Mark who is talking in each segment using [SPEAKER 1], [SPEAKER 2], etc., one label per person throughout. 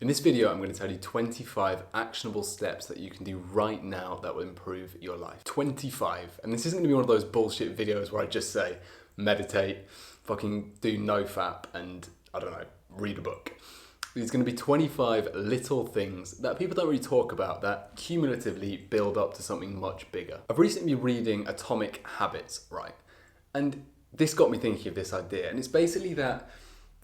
[SPEAKER 1] In this video, I'm going to tell you 25 actionable steps that you can do right now that will improve your life. 25. And this isn't going to be one of those bullshit videos where I just say, meditate, fucking do nofap, and I don't know, read a book. There's going to be 25 little things that people don't really talk about that cumulatively build up to something much bigger. I've recently been reading Atomic Habits, right? And this got me thinking of this idea. And it's basically that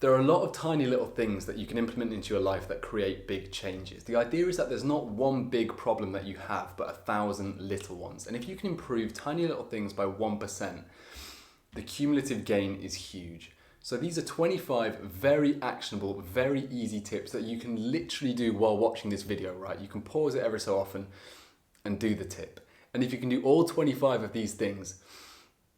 [SPEAKER 1] there are a lot of tiny little things that you can implement into your life that create big changes. The idea is that there's not one big problem that you have, but 1,000 little ones. And if you can improve tiny little things by 1%, the cumulative gain is huge. So these are 25 very actionable, very easy tips that you can literally do while watching this video, right? You can pause it every so often and do the tip. And if you can do all 25 of these things,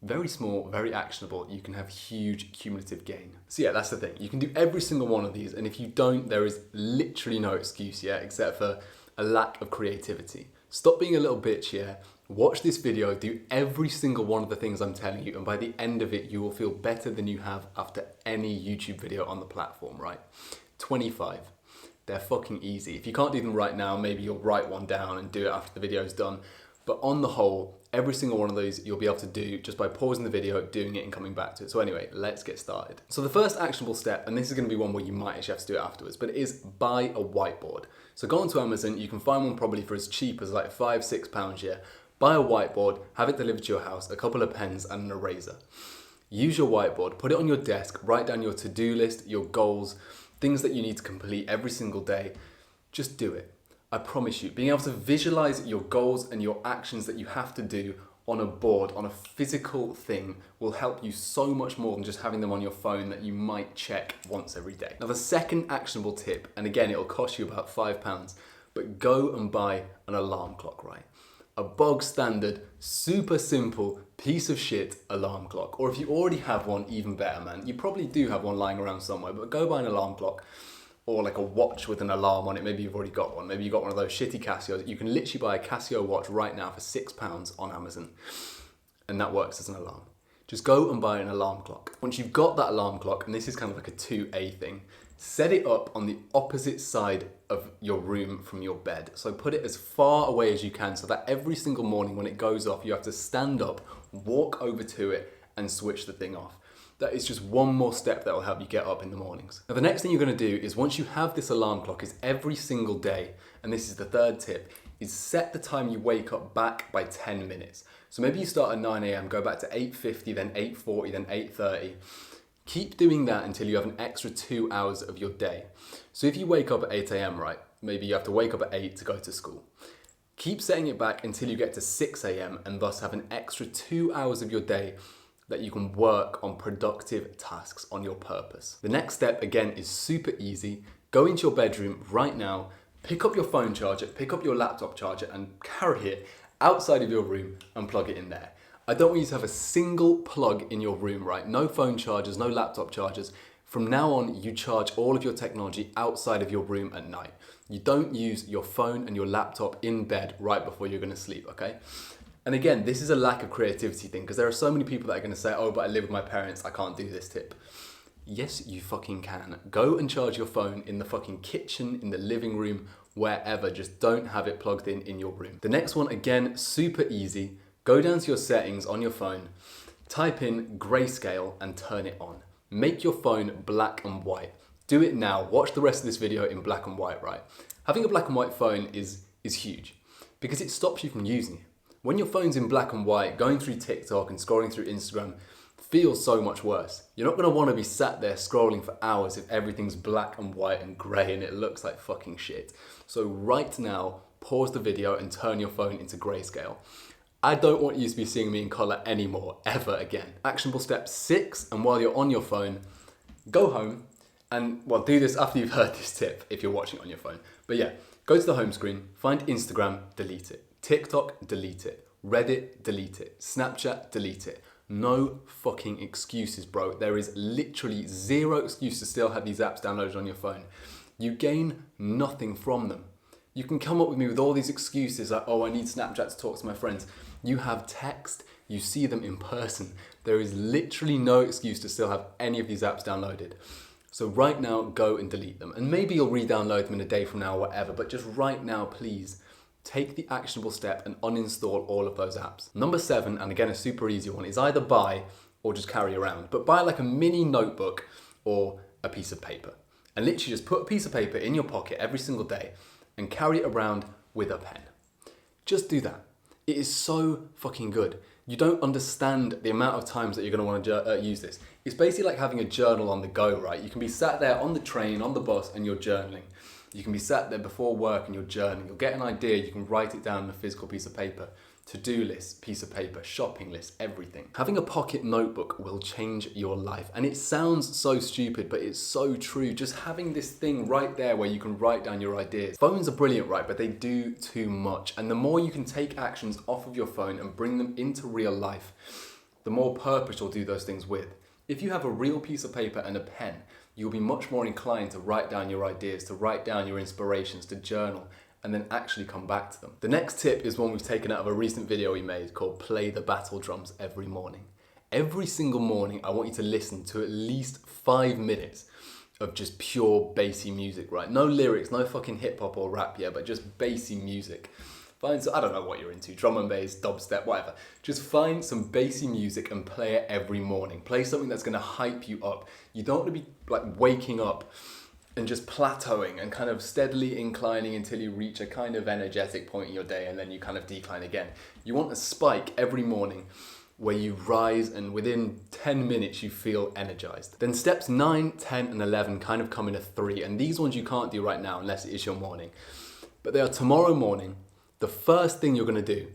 [SPEAKER 1] very small, very actionable, you can have huge cumulative gain. So yeah, that's the thing. You can do every single one of these, and if you don't, there is literally no excuse, yeah, except for a lack of creativity. Stop being a little bitch, yeah. Watch this video, do every single one of the things I'm telling you, and by the end of it, you will feel better than you have after any YouTube video on the platform, right? 25. They're fucking easy. If you can't do them right now, maybe you'll write one down and do it after the video's done. But on the whole, every single one of those you'll be able to do just by pausing the video, doing it and coming back to it. So anyway, let's get started. So the first actionable step, and this is going to be one where you might actually have to do it afterwards, but it is buy a whiteboard. So go onto Amazon, you can find one probably for as cheap as like £5, £6, yeah. Buy a whiteboard, have it delivered to your house, a couple of pens and an eraser. Use your whiteboard, put it on your desk, write down your to-do list, your goals, things that you need to complete every single day. Just do it. I promise you, being able to visualize your goals and your actions that you have to do on a board, on a physical thing, will help you so much more than just having them on your phone that you might check once every day. Now the second actionable tip, and again, it'll cost you about £5, but go and buy an alarm clock, right? A bog standard, super simple piece of shit alarm clock. Or if you already have one, even better, man. You probably do have one lying around somewhere, but go buy an alarm clock. Or like a watch with an alarm on it. Maybe you've already got one. Maybe you got one of those shitty Casios. You can literally buy a Casio watch right now for £6 on Amazon. And that works as an alarm. Just go and buy an alarm clock. Once you've got that alarm clock, and this is kind of like a 2A thing, set it up on the opposite side of your room from your bed. So put it as far away as you can so that every single morning when it goes off, you have to stand up, walk over to it and switch the thing off. That is just one more step that will help you get up in the mornings. Now the next thing you're going to do is once you have this alarm clock is every single day, and this is the third tip, is set the time you wake up back by 10 minutes. So maybe you start at 9 a.m, go back to 8:50, then 8:40, then 8:30. Keep doing that until you have an extra 2 hours of your day. So if you wake up at 8 a.m, right, maybe you have to wake up at 8 to go to school. Keep setting it back until you get to 6 a.m. and thus have an extra 2 hours of your day that you can work on productive tasks on your purpose. The next step, again, is super easy. Go into your bedroom right now, pick up your phone charger, pick up your laptop charger and carry it outside of your room and plug it in there. I don't want you to have a single plug in your room, right? No phone chargers, no laptop chargers. From now on, you charge all of your technology outside of your room at night. You don't use your phone and your laptop in bed right before you're gonna sleep, okay? And again, this is a lack of creativity thing because there are so many people that are going to say, oh, but I live with my parents, I can't do this tip. Yes, you fucking can. Go and charge your phone in the fucking kitchen, in the living room, wherever. Just don't have it plugged in your room. The next one, again, super easy. Go down to your settings on your phone, type in grayscale and turn it on. Make your phone black and white. Do it now. Watch the rest of this video in black and white, right? Having a black and white phone is huge because it stops you from using it. When your phone's in black and white, going through TikTok and scrolling through Instagram feels so much worse. You're not going to want to be sat there scrolling for hours if everything's black and white and grey and it looks like fucking shit. So right now, pause the video and turn your phone into grayscale. I don't want you to be seeing me in colour anymore, ever again. Actionable step 6, and while you're on your phone, go home and, well, do this after you've heard this tip if you're watching it on your phone. But yeah, go to the home screen, find Instagram, delete it. TikTok, delete it. Reddit, delete it. Snapchat, delete it. No fucking excuses, bro. There is literally zero excuse to still have these apps downloaded on your phone. You gain nothing from them. You can come up with me with all these excuses like, oh, I need Snapchat to talk to my friends. You have text, you see them in person. There is literally no excuse to still have any of these apps downloaded. So right now, go and delete them. And maybe you'll re-download them in a day from now or whatever, but just right now, please, take the actionable step and uninstall all of those apps. Number 7, and again, a super easy one, is either buy or just carry around. But buy like a mini notebook or a piece of paper. And literally just put a piece of paper in your pocket every single day and carry it around with a pen. Just do that. It is so fucking good. You don't understand the amount of times that you're going to want to use this. It's basically like having a journal on the go, right? You can be sat there on the train, on the bus, and you're journaling. You can be sat there before work and you're journaling. You'll get an idea, you can write it down on a physical piece of paper. To-do list, piece of paper, shopping list, everything. Having a pocket notebook will change your life. And it sounds so stupid, but it's so true. Just having this thing right there where you can write down your ideas. Phones are brilliant, right? But they do too much. And the more you can take actions off of your phone and bring them into real life, the more purpose you'll do those things with. If you have a real piece of paper and a pen, you'll be much more inclined to write down your ideas, to write down your inspirations, to journal, and then actually come back to them. The next tip is one we've taken out of a recent video we made called Play the Battle Drums Every Morning. Every single morning, I want you to listen to at least 5 minutes of just pure bassy music, right? No lyrics, no fucking hip hop or rap, yeah, but just bassy music. I don't know what you're into, drum and bass, dubstep, whatever. Just find some bassy music and play it every morning. Play something that's gonna hype you up. You don't wanna be like waking up and just plateauing and kind of steadily inclining until you reach a kind of energetic point in your day and then you kind of decline again. You want a spike every morning where you rise and within 10 minutes you feel energized. Then steps 9, 10 and 11 kind of come in a 3, and these ones you can't do right now unless it is your morning. But they are tomorrow morning. The first thing you're gonna do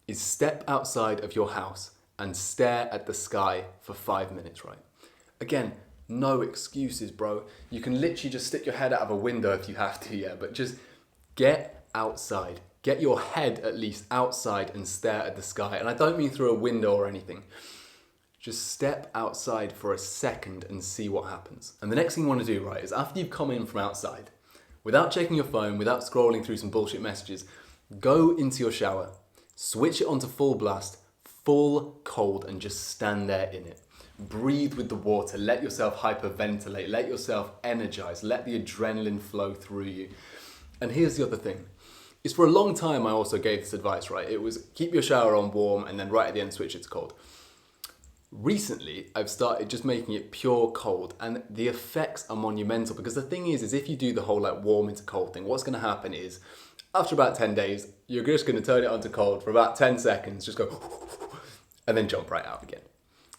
[SPEAKER 1] is step outside of your house and stare at the sky for 5 minutes, right? Again, no excuses, bro. You can literally just stick your head out of a window if you have to, yeah, but just get outside. Get your head at least outside and stare at the sky. And I don't mean through a window or anything. Just step outside for a second and see what happens. And the next thing you want to do, right, is after you've come in from outside, without checking your phone, without scrolling through some bullshit messages, go into your shower, switch it onto full blast, full cold, and just stand there in it. Breathe with the water, let yourself hyperventilate, let yourself energize, let the adrenaline flow through you. And here's the other thing. Is for a long time I also gave this advice, right? It was keep your shower on warm and then right at the end switch it to cold. Recently, I've started just making it pure cold, and the effects are monumental, because the thing is if you do the whole like warm into cold thing, what's gonna happen is after about 10 days, you're just gonna turn it onto cold for about 10 seconds, just go and then jump right out again.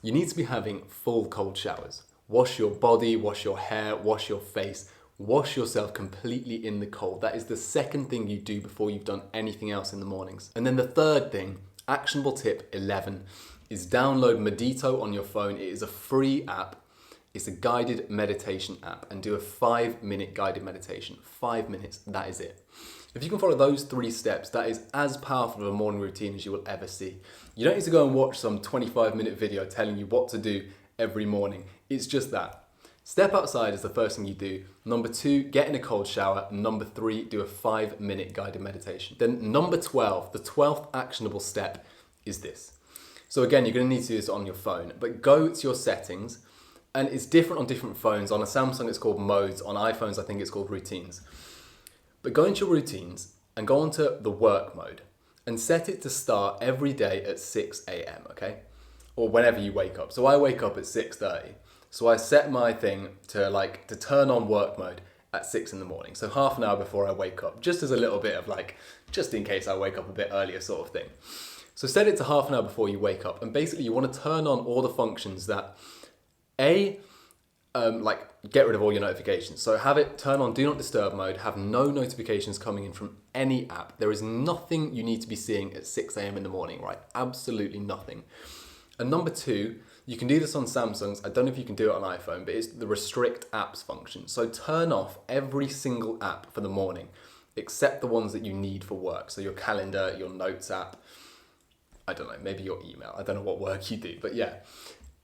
[SPEAKER 1] You need to be having full cold showers. Wash your body, wash your hair, wash your face, wash yourself completely in the cold. That is the second thing you do before you've done anything else in the mornings. And then the third thing, actionable tip 11, is download Medito on your phone. It is a free app. It's a guided meditation app, and do a 5-minute guided meditation. 5 minutes, that is it. If you can follow those 3 steps, that is as powerful of a morning routine as you will ever see. You don't need to go and watch some 25-minute video telling you what to do every morning. It's just that. Step outside is the first thing you do. Number 2, get in a cold shower. Number 3, do a 5-minute guided meditation. Then number 12, the 12th actionable step is this. So again, you're gonna need to do this on your phone, but go to your settings, and it's different on different phones. On a Samsung, it's called modes. On iPhones, I think it's called routines. But go into your routines and go onto the work mode and set it to start every day at 6 a.m, okay? Or whenever you wake up. So I wake up at 6:30. So I set my thing to turn on work mode at 6 in the morning. So half an hour before I wake up, just as a little bit of just in case I wake up a bit earlier sort of thing. So set it to half an hour before you wake up. And basically you want to turn on all the functions that get rid of all your notifications. So have it turn on do not disturb mode, have no notifications coming in from any app. There is nothing you need to be seeing at 6 a.m. in the morning, right? Absolutely nothing. And number 2, you can do this on Samsungs. I don't know if you can do it on iPhone, but it's the restrict apps function. So turn off every single app for the morning, except the ones that you need for work. So your calendar, your notes app, I don't know, maybe your email. I don't know what work you do, but yeah.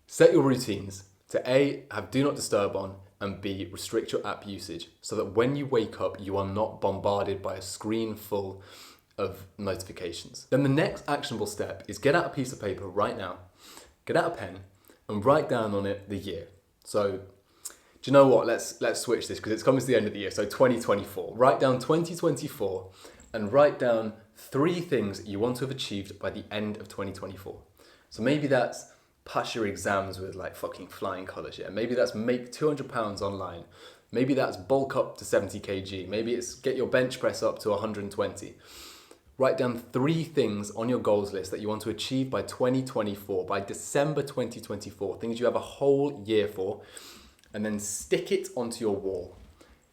[SPEAKER 1] Set your routines to A, have do not disturb on, and B, restrict your app usage so that when you wake up, you are not bombarded by a screen full of notifications. Then the next actionable step is get out a piece of paper right now, get out a pen, and write down on it the year. So Do you know what? Let's switch this because it's coming to the end of the year. So 2024. Write down 2024 and write down 3 things you want to have achieved by the end of 2024. So maybe that's pass your exams with like fucking flying colours, yeah? Maybe that's make £200 online. Maybe that's bulk up to 70 kg. Maybe it's get your bench press up to 120. Write down 3 things on your goals list that you want to achieve by 2024, by December 2024, things you have a whole year for, and then stick it onto your wall.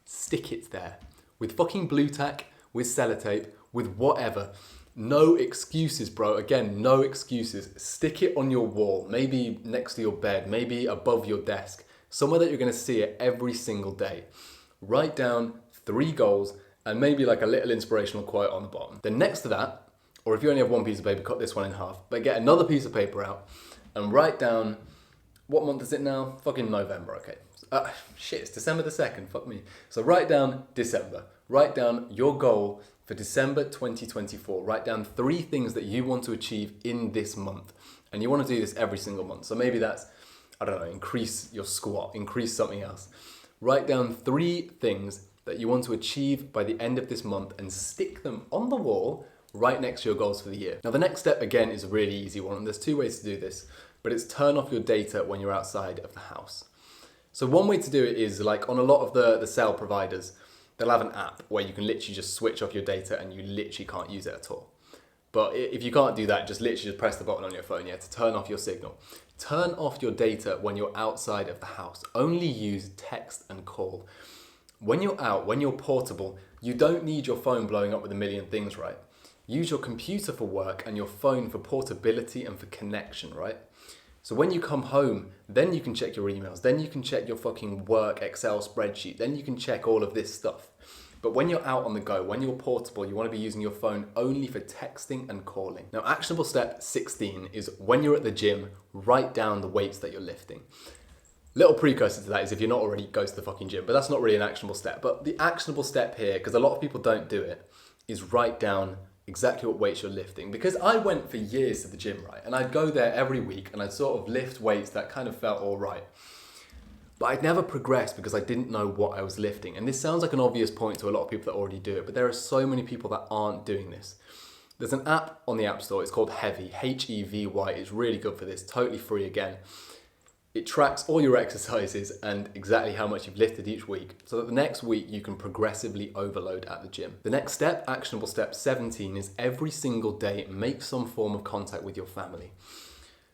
[SPEAKER 1] Stick it there with fucking blue tack, with sellotape, with whatever. No excuses, bro. Again, no excuses. Stick it on your wall, maybe next to your bed, maybe above your desk, somewhere that you're going to see it every single day. Write down 3 goals and maybe like a little inspirational quote on the bottom. Then next to that, or if you only have 1 piece of paper, cut this one in half, but get another piece of paper out and write down, what month is it now? Fucking November, okay. Shit, it's December the 2nd, fuck me. So write down December. Write down your goal for December 2024. Write down 3 things that you want to achieve in this month. And you want to do this every single month. So maybe that's, I don't know, increase your squat, increase something else. Write down 3 things that you want to achieve by the end of this month and stick them on the wall right next to your goals for the year. Now the next step again is a really easy one, and there's 2 ways to do this, but it's turn off your data when you're outside of the house. So one way to do it is like on a lot of the cell providers, they'll have an app where you can literally just switch off your data and you literally can't use it at all. But if you can't do that, just literally just press the button on your phone, to turn off your signal. Turn off your data when you're outside of the house. Only use text and call. When you're out, when you're portable, you don't need your phone blowing up with a million things, right? Use your computer for work and your phone for portability and for connection, right? So when you come home, then you can check your emails, then you can check your fucking work Excel spreadsheet, then you can check all of this stuff. But when you're out on the go, when you're portable, you want to be using your phone only for texting and calling. Now, actionable step 16 is when you're at the gym, write down the weights that you're lifting. Little precursor to that is if you're not already, go to the fucking gym, but that's not really an actionable step. But the actionable step here, because a lot of people don't do it, is write down exactly what weights you're lifting. Because I went for years to the gym, right? And I'd go there every week and I'd sort of lift weights that kind of felt all right. But I'd never progressed because I didn't know what I was lifting. And this sounds like an obvious point to a lot of people that already do it, but there are so many people that aren't doing this. There's an app on the App Store, it's called Heavy, H-E-V-Y, it's really good for this, totally free again. It tracks all your exercises and exactly how much you've lifted each week so that the next week you can progressively overload at the gym. The next step, actionable step 17, is every single day make some form of contact with your family.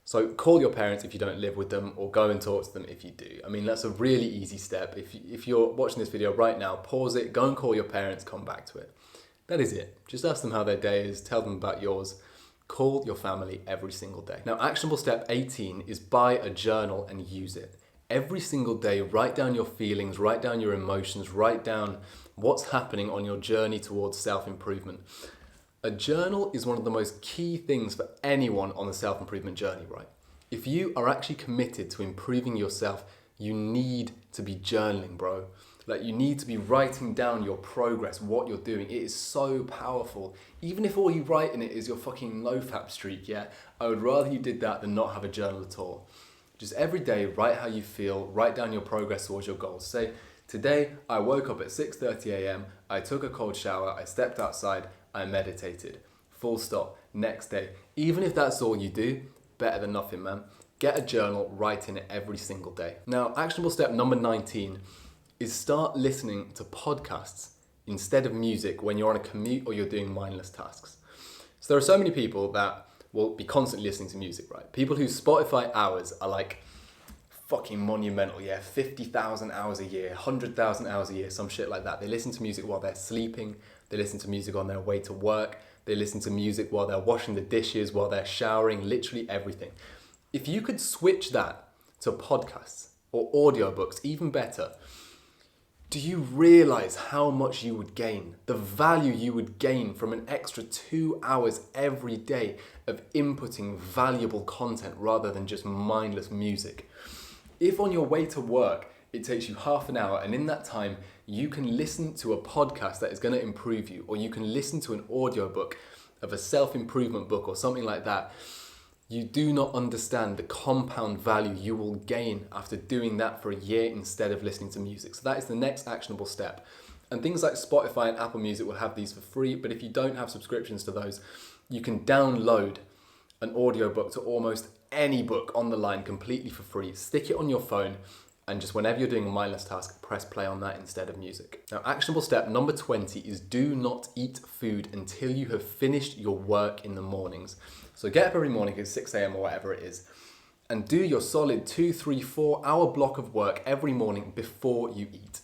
[SPEAKER 1] So call your parents if you don't live with them, or go and talk to them if you do. I mean, that's a really easy step. If you're watching this video right now, pause it, go and call your parents, come back to it. That is it. Just ask them how their day is, tell them about yours. Call your family every single day. Now, actionable step 18 is buy a journal and use it. Every single day, write down your feelings, write down your emotions, write down what's happening on your journey towards self-improvement. A journal is one of the most key things for anyone on the self-improvement journey, right? If you are actually committed to improving yourself, you need to be journaling, bro. Like, you need to be writing down your progress, what you're doing. It is so powerful. Even if all you write in it is your fucking nofap streak, I would rather you did that than not have a journal at all. Just every day, write how you feel, write down your progress towards your goals. Say, today I woke up at 6:30 a.m, I took a cold shower, I stepped outside, I meditated. Full stop. Next day. Even if that's all you do, better than nothing, man. Get a journal, write in it every single day. Now, actionable step number 19 is start listening to podcasts instead of music when you're on a commute or you're doing mindless tasks. So there are so many people that will be constantly listening to music, right? People whose Spotify hours are like fucking monumental, 50,000 hours a year, 100,000 hours a year, some shit like that. They listen to music while they're sleeping, they listen to music on their way to work, they listen to music while they're washing the dishes, while they're showering, literally everything. If you could switch that to podcasts or audiobooks, even better, do you realize how much you would gain? The value you would gain from an extra 2 hours every day of inputting valuable content rather than just mindless music. If on your way to work, it takes you half an hour and in that time, you can listen to a podcast that is going to improve you, or you can listen to an audiobook of a self-improvement book or something like that, You do not understand the compound value you will gain after doing that for a year instead of listening to music. So that is the next actionable step. And things like Spotify and Apple Music will have these for free, but if you don't have subscriptions to those, you can download an audiobook to almost any book on the line completely for free. Stick it on your phone, and just whenever you're doing a mindless task, press play on that instead of music. Now, actionable step number 20 is do not eat food until you have finished your work in the mornings. So get up every morning at 6 a.m. or whatever it is, and do your solid 2, 3, 4 hour block of work every morning before you eat.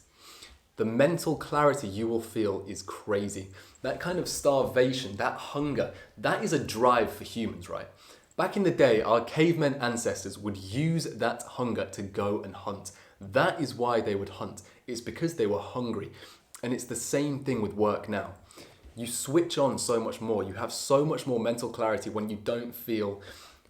[SPEAKER 1] The mental clarity you will feel is crazy. That kind of starvation, that hunger, that is a drive for humans, right? Back in the day, our cavemen ancestors would use that hunger to go and hunt. That is why they would hunt. It's because they were hungry. And it's the same thing with work now. You switch on so much more. You have so much more mental clarity when you don't feel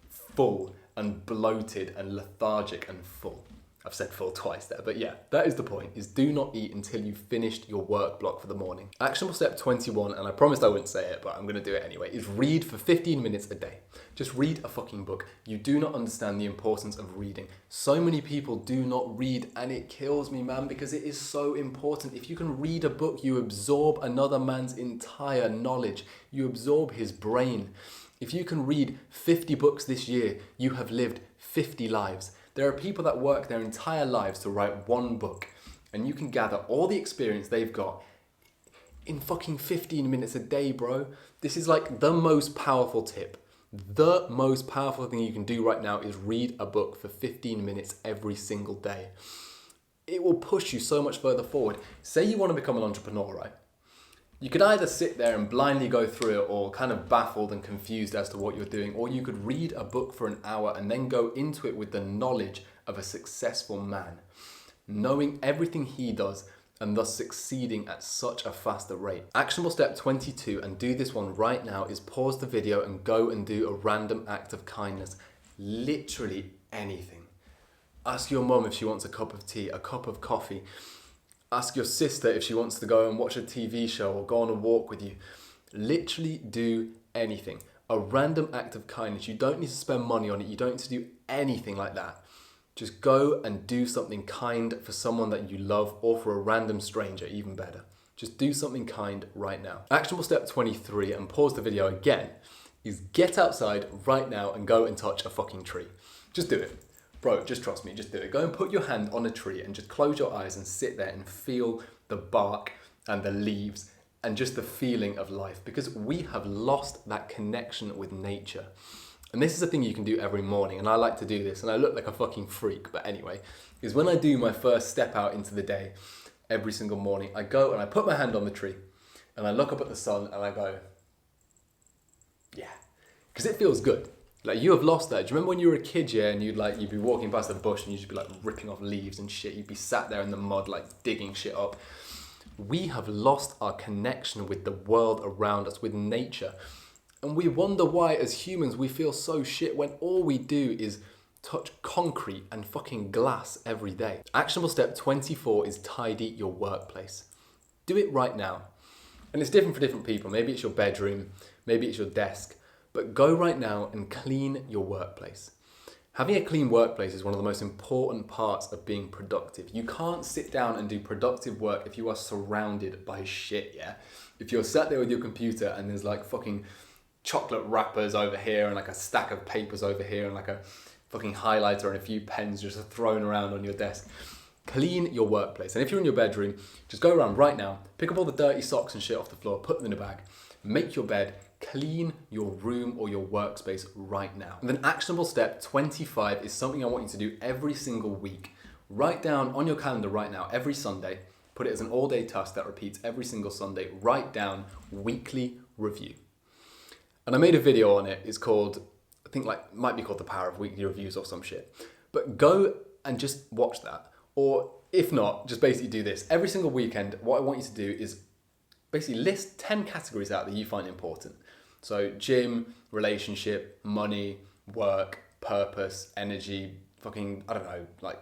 [SPEAKER 1] full and bloated and lethargic and full. I've said full twice there, but yeah, that is the point, is do not eat until you've finished your work block for the morning. Actionable step 21, and I promised I wouldn't say it, but I'm gonna do it anyway, is read for 15 minutes a day. Just read a fucking book. You do not understand the importance of reading. So many people do not read, and it kills me, man, because it is so important. If you can read a book, you absorb another man's entire knowledge. You absorb his brain. If you can read 50 books this year, you have lived 50 lives. There are people that work their entire lives to write one book, and you can gather all the experience they've got in fucking 15 minutes a day, bro. This is like the most powerful tip. The most powerful thing you can do right now is read a book for 15 minutes every single day. It will push you so much further forward. Say you want to become an entrepreneur, right? You could either sit there and blindly go through it, or kind of baffled and confused as to what you're doing, or you could read a book for an hour and then go into it with the knowledge of a successful man, knowing everything he does and thus succeeding at such a faster rate. Actionable step 22, and do this one right now, is pause the video and go and do a random act of kindness. Literally anything. Ask your mum if she wants a cup of tea, a cup of coffee. Ask your sister if she wants to go and watch a TV show or go on a walk with you. Literally do anything. A random act of kindness. You don't need to spend money on it. You don't need to do anything like that. Just go and do something kind for someone that you love, or for a random stranger, even better. Just do something kind right now. Actionable step 23, and pause the video again, is get outside right now and go and touch a fucking tree. Just do it. Bro, just trust me, just do it. Go and put your hand on a tree and just close your eyes and sit there and feel the bark and the leaves and just the feeling of life, because we have lost that connection with nature. And this is a thing you can do every morning, and I like to do this, and I look like a fucking freak, but anyway, is when I do my first step out into the day every single morning, I go and I put my hand on the tree and I look up at the sun and I go, yeah, because it feels good. Like, you have lost that. Do you remember when you were a kid, yeah, and you'd be walking past a bush and you'd just be like ripping off leaves and shit. You'd be sat there in the mud, like digging shit up. We have lost our connection with the world around us, with nature. And we wonder why, as humans, we feel so shit when all we do is touch concrete and fucking glass every day. Actionable step 24 is tidy your workplace. Do it right now. And it's different for different people. Maybe it's your bedroom, maybe it's your desk. But go right now and clean your workplace. Having a clean workplace is one of the most important parts of being productive. You can't sit down and do productive work if you are surrounded by shit, yeah? If you're sat there with your computer and there's like fucking chocolate wrappers over here and like a stack of papers over here and like a fucking highlighter and a few pens just thrown around on your desk. Clean your workplace. And if you're in your bedroom, just go around right now, pick up all the dirty socks and shit off the floor, put them in a bag, make your bed, clean your room or your workspace right now. And then actionable step 25 is something I want you to do every single week. Write down on your calendar right now, every Sunday, put it as an all-day task that repeats every single Sunday, write down weekly review. And I made a video on it. It's called, I think like, might be called The Power of Weekly Reviews or some shit. But go and just watch that. Or if not, just basically do this. Every single weekend, what I want you to do is basically list 10 categories out that you find important. So gym, relationship, money, work, purpose, energy, fucking, I don't know, like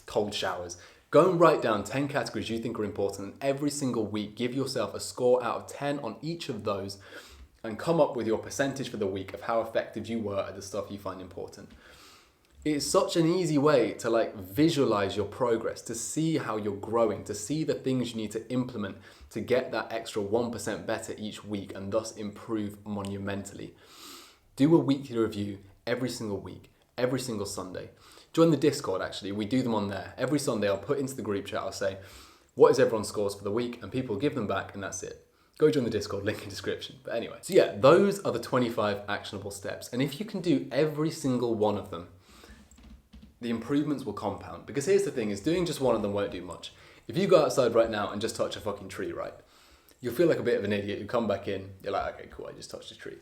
[SPEAKER 1] cold showers. Go and write down 10 categories you think are important, and every single week give yourself a score out of 10 on each of those, and come up with your percentage for the week of how effective you were at the stuff you find important. It's such an easy way to like visualize your progress, to see how you're growing, to see the things you need to implement to get that extra 1% better each week and thus improve monumentally. Do a weekly review every single week, every single Sunday. Join the Discord actually, we do them on there. Every Sunday I'll put into the group chat, I'll say, what is everyone's scores for the week? And people give them back and that's it. Go join the Discord, link in description. But anyway, so yeah, those are the 25 actionable steps. And if you can do every single one of them, the improvements will compound. Because here's the thing, is doing just one of them won't do much. If you go outside right now and just touch a fucking tree, right? You'll feel like a bit of an idiot. You come back in, you're like, okay, cool, I just touched a tree.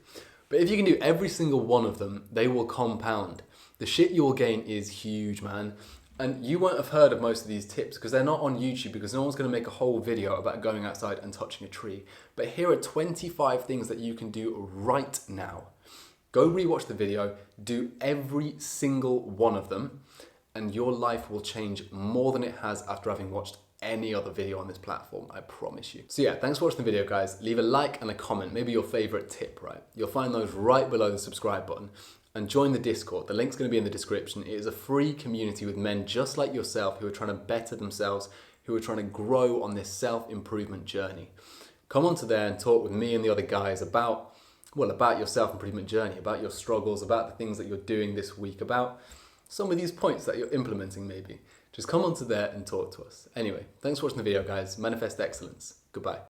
[SPEAKER 1] But if you can do every single one of them, they will compound. The shit you will gain is huge, man. And you won't have heard of most of these tips because they're not on YouTube, because no one's going to make a whole video about going outside and touching a tree. But here are 25 things that you can do right now. Go rewatch the video, do every single one of them, and your life will change more than it has after having watched any other video on this platform, I promise you. So yeah, thanks for watching the video, guys. Leave a like and a comment, maybe your favorite tip, right? You'll find those right below the subscribe button. And join the Discord. The link's going to be in the description. It is a free community with men just like yourself who are trying to better themselves, who are trying to grow on this self-improvement journey. Come onto there and talk with me and the other guys about your self-improvement journey, about your struggles, about the things that you're doing this week, about some of these points that you're implementing maybe. Just come onto there and talk to us. Anyway, thanks for watching the video, guys. Manifest excellence. Goodbye.